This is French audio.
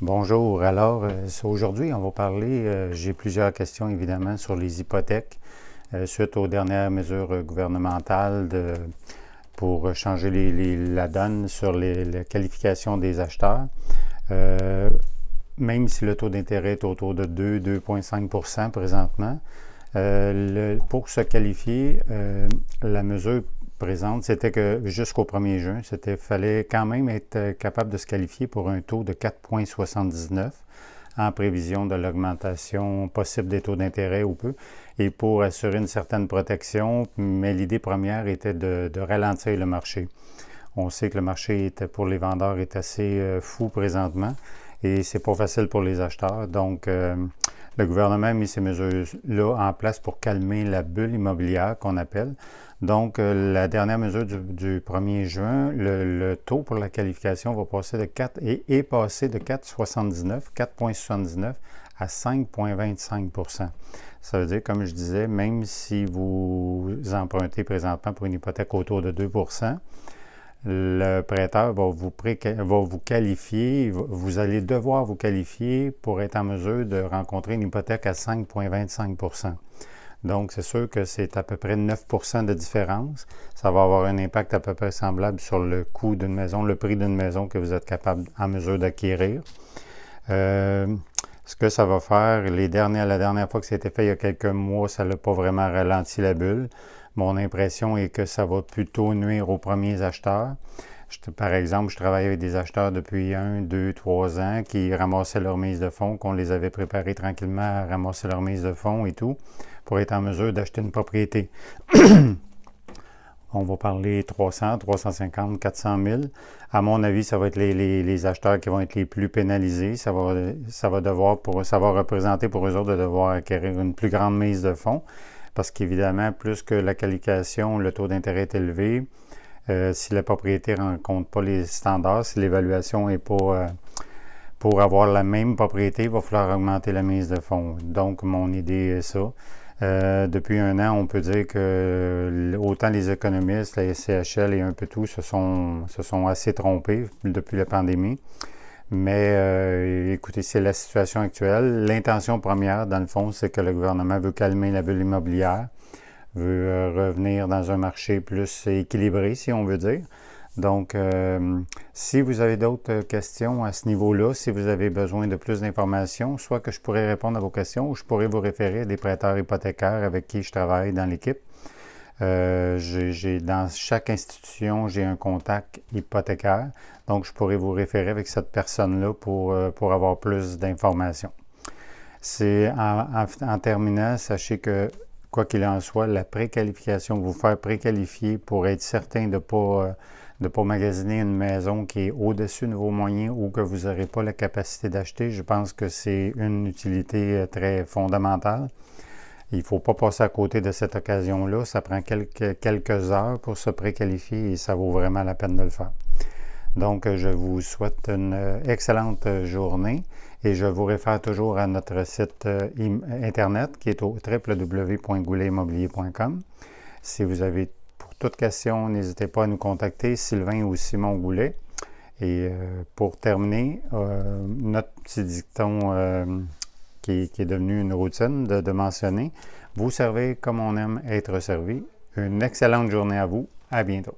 Bonjour. Alors, aujourd'hui, on va parler, j'ai plusieurs questions évidemment sur les hypothèques suite aux dernières mesures gouvernementales pour changer la donne sur la qualification des acheteurs. Même si le taux d'intérêt est autour de 2,5% présentement, pour se qualifier, la mesure présente, c'était que jusqu'au 1er juin, il fallait quand même être capable de se qualifier pour un taux de 4,79 en prévision de l'augmentation possible des taux d'intérêt ou peu, et pour assurer une certaine protection, mais l'idée première était de ralentir le marché. On sait que le marché pour les vendeurs est assez fou présentement et c'est pas facile pour les acheteurs. Donc, le gouvernement a mis ces mesures-là en place pour calmer la bulle immobilière qu'on appelle. Donc, la dernière mesure du 1er juin, le taux pour la qualification va passer de 4 et est passé de 4,79 à 5,25 %. Ça veut dire, comme je disais, même si vous empruntez présentement pour une hypothèque autour de 2 %, le prêteur va vous qualifier, vous allez devoir vous qualifier pour être en mesure de rencontrer une hypothèque à 5,25 %. Donc, c'est sûr que c'est à peu près 9 % de différence. Ça va avoir un impact à peu près semblable sur le coût d'une maison, le prix d'une maison que vous êtes capable en mesure d'acquérir. Ce que ça va faire, la dernière fois que ça a été fait il y a quelques mois, ça n'a pas vraiment ralenti la bulle. Mon impression est que ça va plutôt nuire aux premiers acheteurs. Par exemple, je travaille avec des acheteurs depuis 1, 2, 3 ans qui ramassaient leur mise de fonds, qu'on les avait préparés tranquillement à ramasser leur mise de fonds et tout, pour être en mesure d'acheter une propriété. On va parler 300, 350, 400 000. À mon avis, ça va être les acheteurs qui vont être les plus pénalisés. Ça va représenter pour eux autres de devoir acquérir une plus grande mise de fonds. Parce qu'évidemment, plus que la qualification, le taux d'intérêt est élevé. Si la propriété ne rencontre pas les standards, si l'évaluation n'est pas pour avoir la même propriété, il va falloir augmenter la mise de fonds. Donc, mon idée est ça. Depuis un an, on peut dire que autant les économistes, la SCHL et un peu tout se sont assez trompés depuis la pandémie. Mais écoutez, c'est la situation actuelle. L'intention première, dans le fond, c'est que le gouvernement veut calmer la bulle immobilière, veut revenir dans un marché plus équilibré, si on veut dire. Donc, si vous avez d'autres questions à ce niveau-là, si vous avez besoin de plus d'informations, soit que je pourrais répondre à vos questions ou je pourrais vous référer à des prêteurs hypothécaires avec qui je travaille dans l'équipe. Dans chaque institution, j'ai un contact hypothécaire. Donc, je pourrais vous référer avec cette personne-là pour avoir plus d'informations. En terminant, sachez que, quoi qu'il en soit, la préqualification, vous faire préqualifier pour être certain de ne pas magasiner une maison qui est au-dessus de vos moyens ou que vous n'aurez pas la capacité d'acheter, je pense que c'est une utilité très fondamentale. Il ne faut pas passer à côté de cette occasion-là. Ça prend quelques heures pour se préqualifier et ça vaut vraiment la peine de le faire. Donc, je vous souhaite une excellente journée et je vous réfère toujours à notre site Internet qui est au www.gouletimmobilier.com. Si vous avez pour toute question, n'hésitez pas à nous contacter, Sylvain ou Simon Goulet. Et pour terminer, notre petit dicton qui est devenu une routine de mentionner, vous servez comme on aime être servi. Une excellente journée à vous. À bientôt.